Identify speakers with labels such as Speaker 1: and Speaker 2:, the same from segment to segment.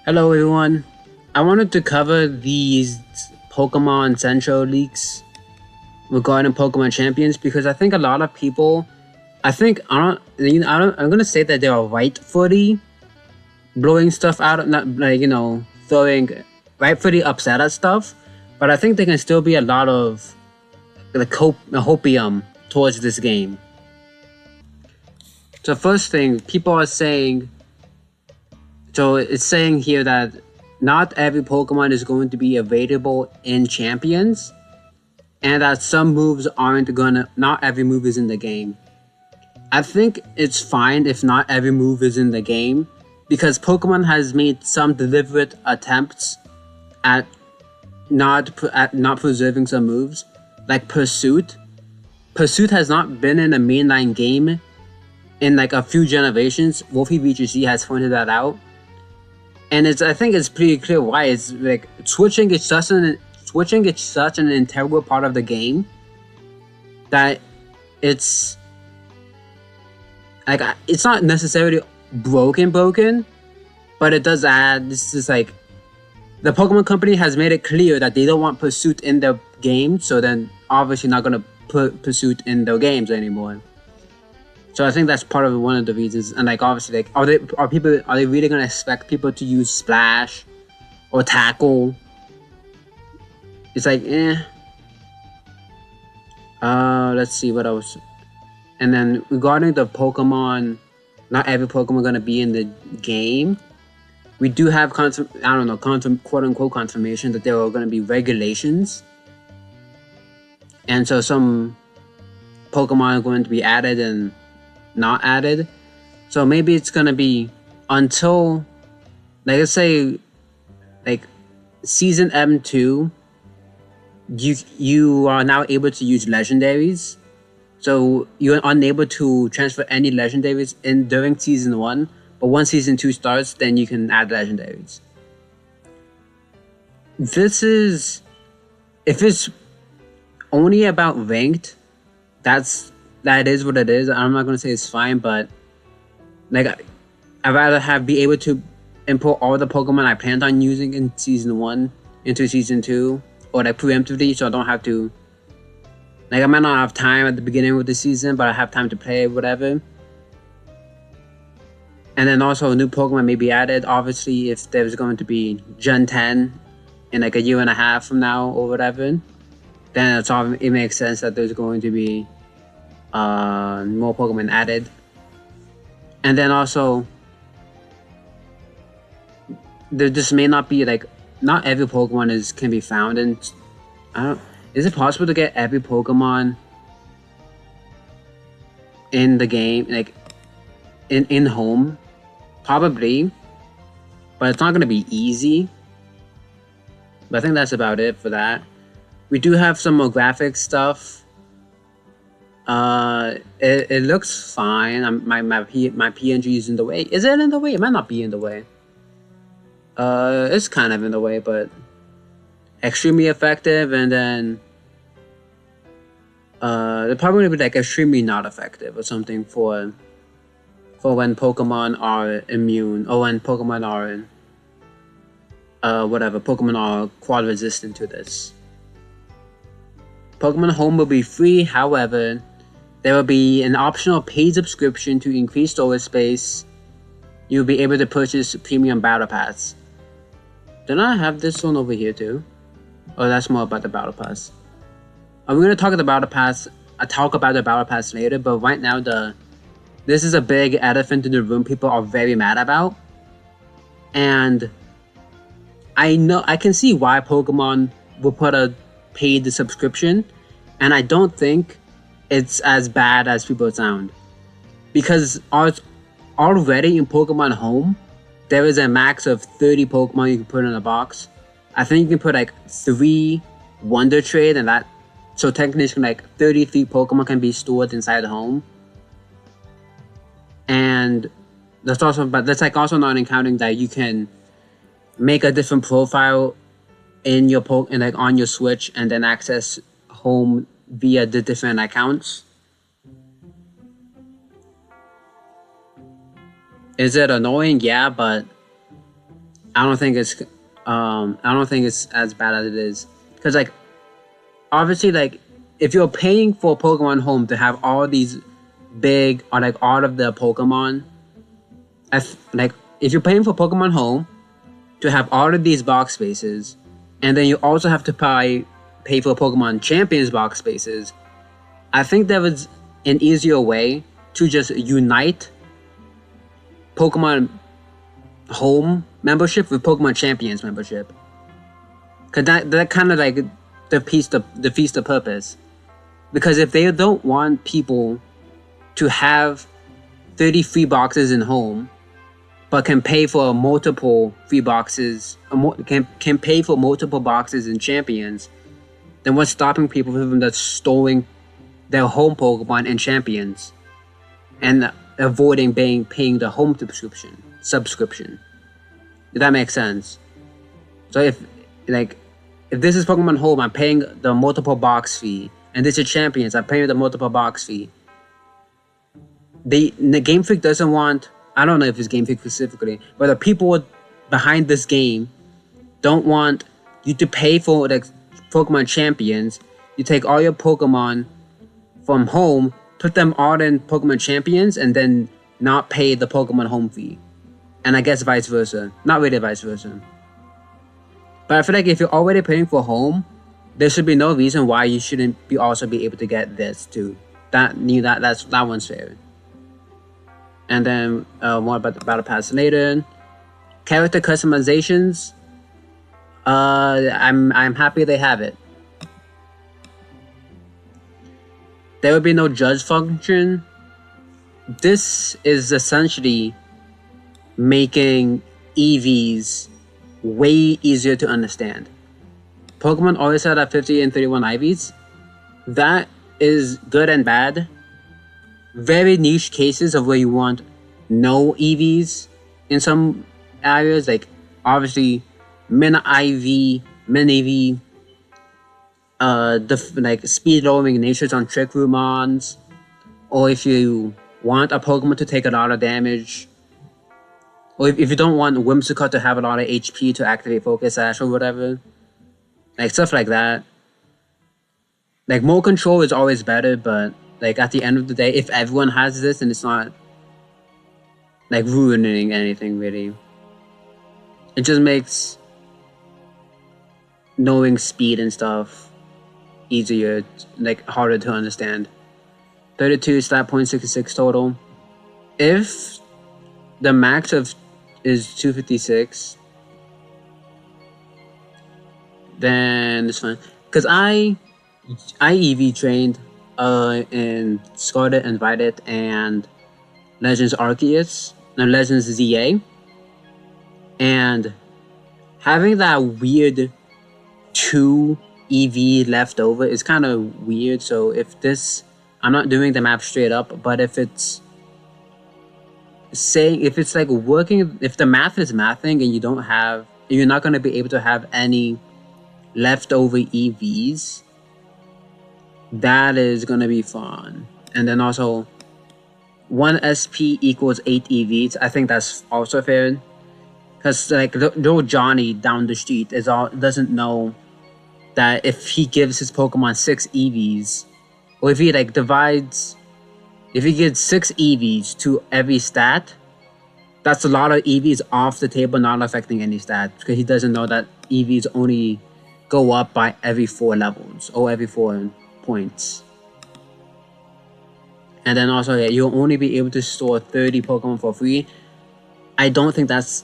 Speaker 1: Hello everyone. I wanted to cover these Pokemon Central leaks regarding Pokemon Champions because I think a lot of people, I'm gonna say that they are rightfully blowing stuff out, not like throwing rightfully upset at stuff, but I think there can still be a lot of like hopium towards this game. So first thing, people are saying. So it's saying here that not every Pokemon is going to be available in Champions, and that some moves not every move is in the game. I think it's fine if not every move is in the game, because Pokemon has made some deliberate attempts at not preserving some moves, like Pursuit. Pursuit has not been in a mainline game in like a few generations. Wolfie VGC has pointed that out. And I think it's pretty clear why. It's like switching is such an integral part of the game that it's like it's not necessarily broken, but it does add. This is like the Pokemon Company has made it clear that they don't want Pursuit in their game, so then obviously not gonna put Pursuit in their games anymore. So I think that's part of one of the reasons. And like obviously, like are they really gonna expect people to use Splash or Tackle? It's like let's see what else. And then regarding the Pokemon, not every Pokemon gonna be in the game. We do have quote unquote confirmation that there are gonna be regulations, and so some Pokemon are going to be added and not added. So maybe it's gonna be until, like, let's say like season M2, you are now able to use legendaries. So you're unable to transfer any legendaries during season 1, but once season 2 starts, then you can add legendaries. If it's only about ranked, that is what it is. I'm not gonna say it's fine, but like I'd rather be able to import all the Pokemon I planned on using in season 1 into season 2, or like preemptively, so I don't have to. Like I might not have time at the beginning of the season, but I have time to play whatever. And then also new Pokemon may be added. Obviously, if there's going to be Gen 10 in like a year and a half from now or whatever, then it makes sense that there's going to be more Pokemon added. And then also there just may not be like, not every Pokemon can be found in. Is it possible to get every Pokemon in the game, like in home? Probably, but it's not going to be easy. But I think that's about it for that. We do have some more graphic stuff. It looks fine. My PNG is in the way. Is it in the way? It might not be in the way. It's kind of in the way, but extremely effective. And then they're probably gonna be like extremely not effective or something for when Pokemon are immune, or when Pokemon are Pokemon are quad resistant to this. Pokemon Home will be free, however, there will be an optional paid subscription to increase storage space. You'll be able to purchase premium battle pass. Did I have this one over here too? Oh, that's more about the battle pass. I'm gonna talk about the battle pass. I'll talk about the battle pass later, but right now this is a big elephant in the room people are very mad about. And I can see why Pokemon will put a paid subscription, and I don't think it's as bad as people sound, because already in Pokemon Home there is a max of 30 Pokemon you can put in a box. I think you can put like 3 Wonder Trade, and that, so technically like 33 Pokemon can be stored inside the home. And that's also also not counting that you can make a different profile in your on your Switch and then access home via the different accounts. Is it annoying? Yeah, but I don't think it's as bad as it is, because like obviously like if you're paying for Pokemon Home to have all these big or like all of the Pokemon, like if you're paying for Pokemon Home to have all of these box spaces, and then you also have to pay for Pokemon Champions box spaces, I think there was an easier way to just unite Pokemon Home membership with Pokemon Champions membership, cause that kind of like defeats the purpose. Because if they don't want people to have 30 free boxes in Home, but can pay for multiple free boxes, can pay for multiple boxes in Champions, then what's stopping people from just storing their Home Pokemon in Champions and avoiding paying the Home subscription? If that makes sense. So if this is Pokemon Home, I'm paying the multiple box fee, and this is Champions, I'm paying the multiple box fee. The Game Freak doesn't want, I don't know if it's Game Freak specifically, but the people behind this game don't want you to pay for the Pokemon Champions. You take all your Pokemon from Home, put them all in Pokemon Champions, and then not pay the Pokemon Home fee. And I guess vice versa. Not really vice versa. But I feel like if you're already paying for Home, there should be no reason why you shouldn't also be able to get this too. That one's fair. And then more about the Battle Pass later. Character customizations. I'm happy they have it. There will be no judge function. This is essentially making EVs way easier to understand. Pokemon always had 50 and 31 IVs. That is good and bad. Very niche cases of where you want no EVs in some areas, like obviously Min EV, like speed lowering natures on Trick Roomons, or if you want a Pokemon to take a lot of damage, or if you don't want Whimsicott to have a lot of HP to activate Focus Sash or whatever, like stuff like that. Like more control is always better, but like at the end of the day, if everyone has this, then it's not like ruining anything really. It just makes knowing speed and stuff easier, like harder to understand. 32 stat point 66 total. If the max is 256, then it's fine. Cause I EV trained in Scarlet and Violet and Legends Arceus and Legends ZA, and having that weird 2 EV left over is kind of weird. So if this, I'm not doing the map straight up, but if it's saying, if it's like working, if the math is mathing and you're not going to be able to have any leftover EVs, that is going to be fun. And then also 1 SP equals 8 EVs. I think that's also fair, because like little Johnny down the street doesn't know that if he gives his Pokemon 6 EVs, or if he like if he gives 6 EVs to every stat, that's a lot of EVs off the table, not affecting any stats, because he doesn't know that EVs only go up by every 4 levels or every 4 points. And then also, yeah, you'll only be able to store 30 Pokemon for free. I don't think that's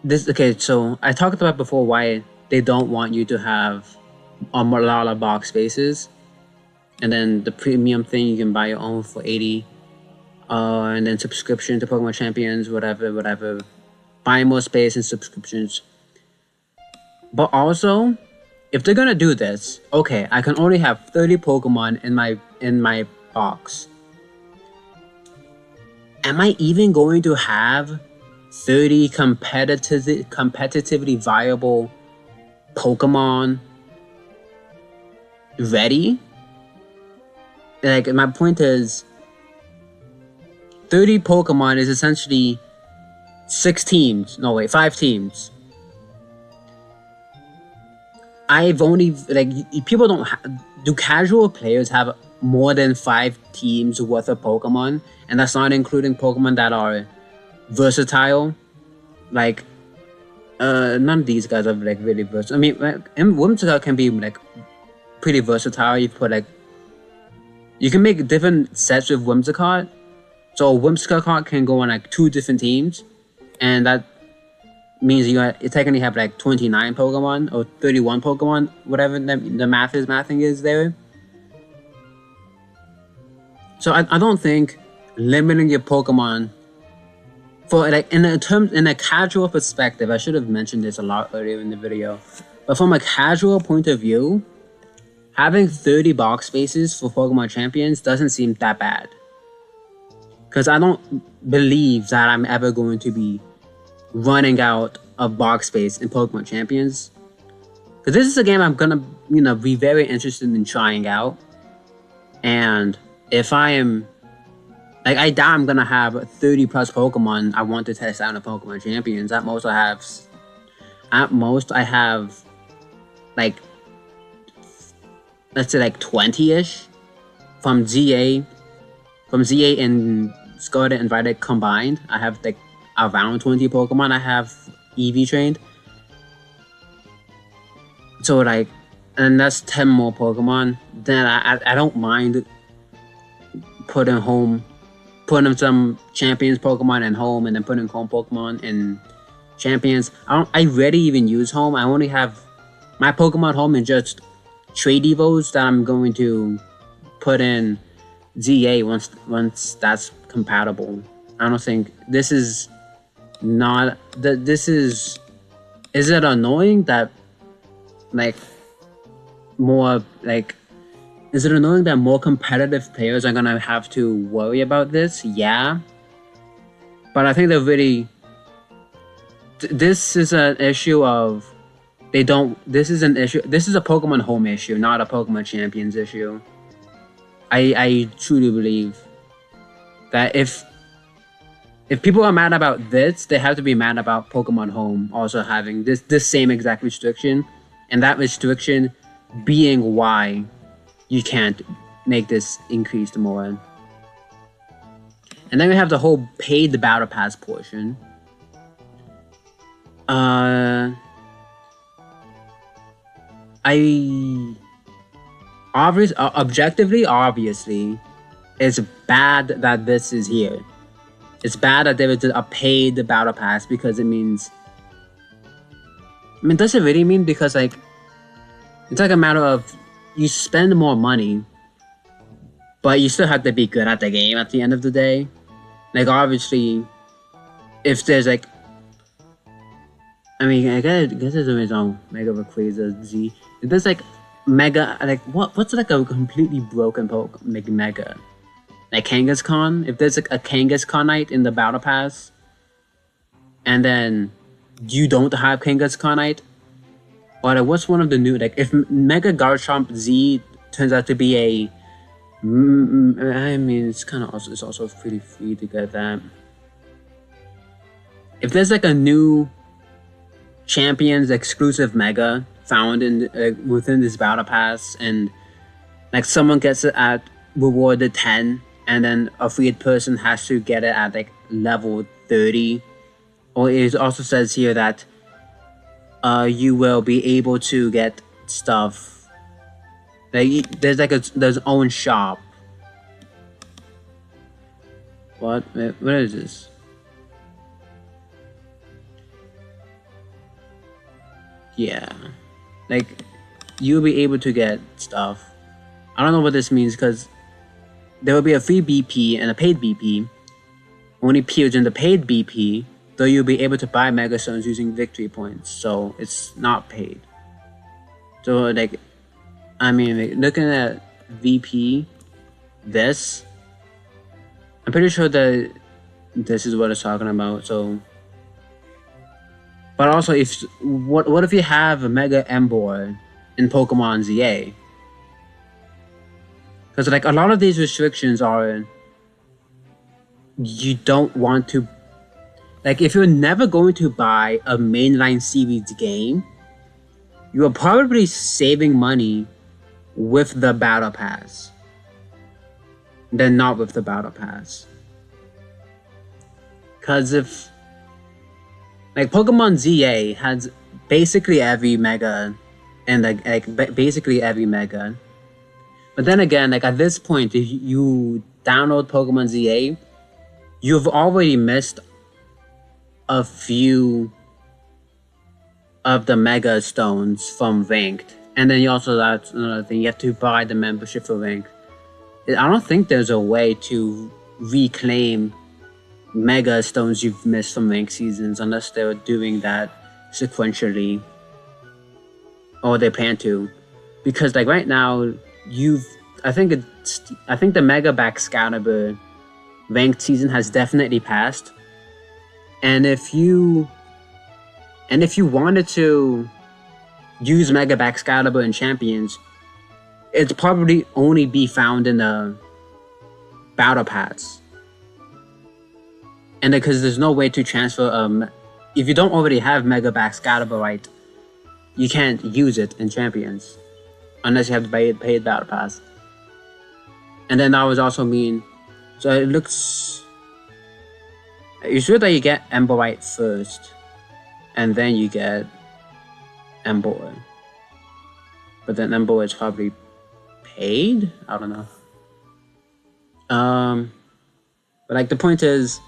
Speaker 1: this. Okay, so I talked about before why they don't want you to have a lot of box spaces, and then the premium thing you can buy your own for 80, and then subscription to Pokemon Champions, whatever, buy more space and subscriptions. But also, if they're gonna do this, okay, I can only have 30 Pokemon in my box. Am I even going to have 30 competitively viable Pokemon ready? Like, my point is, 30 Pokemon is essentially 5 teams. I've only like people don't do casual players have more than 5 teams worth of Pokemon, and that's not including Pokemon that are versatile. Like none of these guys are like really versatile. I mean, like, Whimsicott can be like pretty versatile. You put like you can make different sets with Whimsicott. So Whimsicott can go on like 2 different teams, and that means you technically have like 29 Pokemon or 31 Pokemon, whatever the mathing is there. So I don't think limiting your Pokemon for like in a casual perspective, I should have mentioned this a lot earlier in the video, but from a casual point of view, having 30 box spaces for Pokemon champions doesn't seem that bad. Because I don't believe that I'm ever going to be running out of box space in Pokemon Champions. Because this is a game I'm gonna, be very interested in trying out. And if I am, like, I doubt I'm gonna have 30 plus Pokemon I want to test out in Pokemon Champions. At most I have, like, let's say like 20-ish from ZA and Scarlet and Violet combined. I have like around 20 Pokemon I have EV trained. So like, and that's 10 more Pokemon. Then I don't mind putting some Champions Pokemon in home, and then putting home Pokemon in Champions. I rarely even use home. I only have my Pokemon home in just trade evos that I'm going to put in ZA once that's compatible. I don't think this is not that this is it annoying that like more like is it annoying that more competitive players are gonna have to worry about this? Yeah, but I think they're really this is an issue of this is a Pokemon home issue, not a Pokemon Champions issue. I truly believe that if people are mad about this, they have to be mad about Pokemon Home also having this same exact restriction, and that restriction being why you can't make this increase more. And then we have the whole paid battle pass portion. Objectively, obviously, it's bad that this is here. It's bad that there was a paid battle pass because it means... I mean, does it really mean? Because, like, it's like a matter of you spend more money, but you still have to be good at the game at the end of the day. Like, obviously, if there's, like... I mean, I guess there's a reason Mega Rayquaza Z. If there's, like, Mega... Like, what's, like, a completely broken like, Mega? Like Kangaskhan, if there's like a Kangaskhanite in the Battle Pass, and then you don't have Kangaskhanite, or like, what's one of the new, like if Mega Garchomp Z turns out to be a, I mean it's also pretty free to get that. If there's like a new Champions exclusive Mega found in within this Battle Pass, and like someone gets it at rewarded 10. And then a freed person has to get it at like level 30. Or it also says here that you will be able to get stuff. Like there's own shop. What is this? Yeah, like you'll be able to get stuff. I don't know what this means because there will be a free BP and a paid BP. Only appears in the paid BP, though you'll be able to buy Mega Stones using victory points, so it's not paid. So, like, I mean, like, looking at VP, I'm pretty sure that this is what it's talking about, so... But also, what if you have a Mega Emboar in Pokemon ZA? Because, like, a lot of these restrictions are... You don't want to... Like, if you're never going to buy a mainline series game, you are probably saving money with the battle pass than not with the battle pass. Because if, like, Pokemon ZA has basically every mega, and basically every mega. But then again, like, at this point, if you download Pokemon ZA, you've already missed a few of the Mega Stones from Ranked. And then you also, that's another thing, you have to buy the membership for Ranked. I don't think there's a way to reclaim Mega Stones you've missed from Ranked seasons unless they're doing that sequentially. Or they plan to. Because, like, right now, I think the Mega Baxcalibur Ranked season has definitely passed. And if you wanted to use Mega Baxcalibur in Champions, it'd probably only be found in the Battle Pass. And because there's no way to transfer, if you don't already have Mega Baxcalibur, right, you can't use it in Champions. Unless you have to pay Battle Pass. And then that would also mean, so it looks, you sure that you get Emberite first, and then you get Ember. But then Ember is probably paid? I don't know. But like the point is,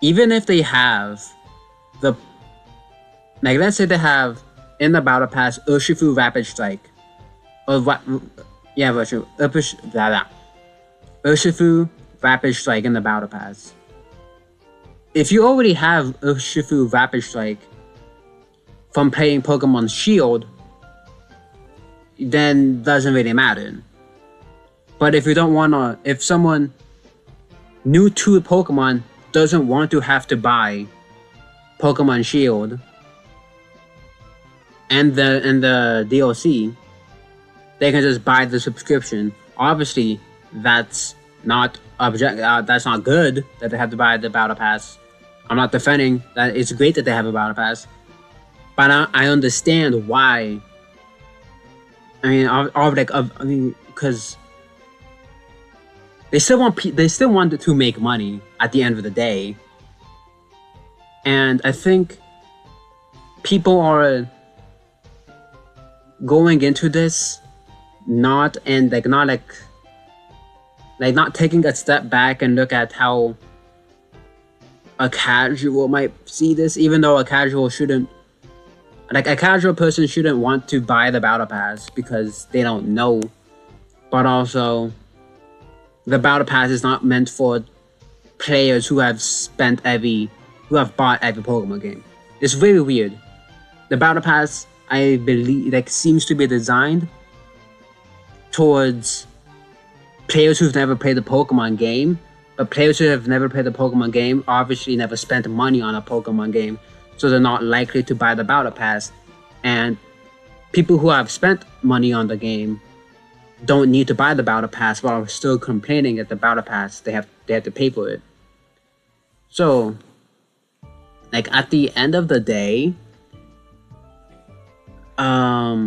Speaker 1: even if they have the, like let's say they have in the Battle Pass Urshifu Rapid Strike, or what? Yeah, Urshifu Rapid Strike in the Battle Pass. If you already have Urshifu Rapid Strike from playing Pokemon Shield, then it doesn't really matter. But if you don't wanna, if someone new to Pokemon doesn't want to have to buy Pokemon Shield and the DLC, they can just buy the subscription. Obviously, that's not good that they have to buy the Battle Pass. I'm not defending that. It's great that they have a Battle Pass, but I understand why. I mean, because they still want to make money at the end of the day, and I think people are going into this not taking a step back and look at how a casual might see this, even though a casual shouldn't, like a casual person shouldn't want to buy the Battle Pass because they don't know. But also, the Battle Pass is not meant for players who have bought every Pokemon game. It's very weird. The Battle Pass, I believe, like, seems to be designed towards players who've never played the Pokemon game, but players who have never played the Pokemon game obviously never spent money on a Pokemon game, so they're not likely to buy the Battle Pass. And people who have spent money on the game don't need to buy the Battle Pass while still complaining that the Battle Pass they have to pay for it. So, like, at the end of the day, I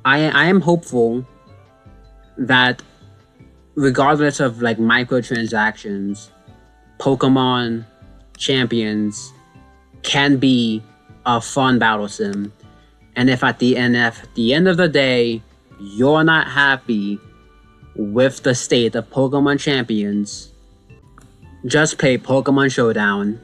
Speaker 1: am hopeful that regardless of like microtransactions, Pokemon Champions can be a fun battle sim. And if at the end of the day you're not happy with the state of Pokemon Champions, just play Pokemon Showdown.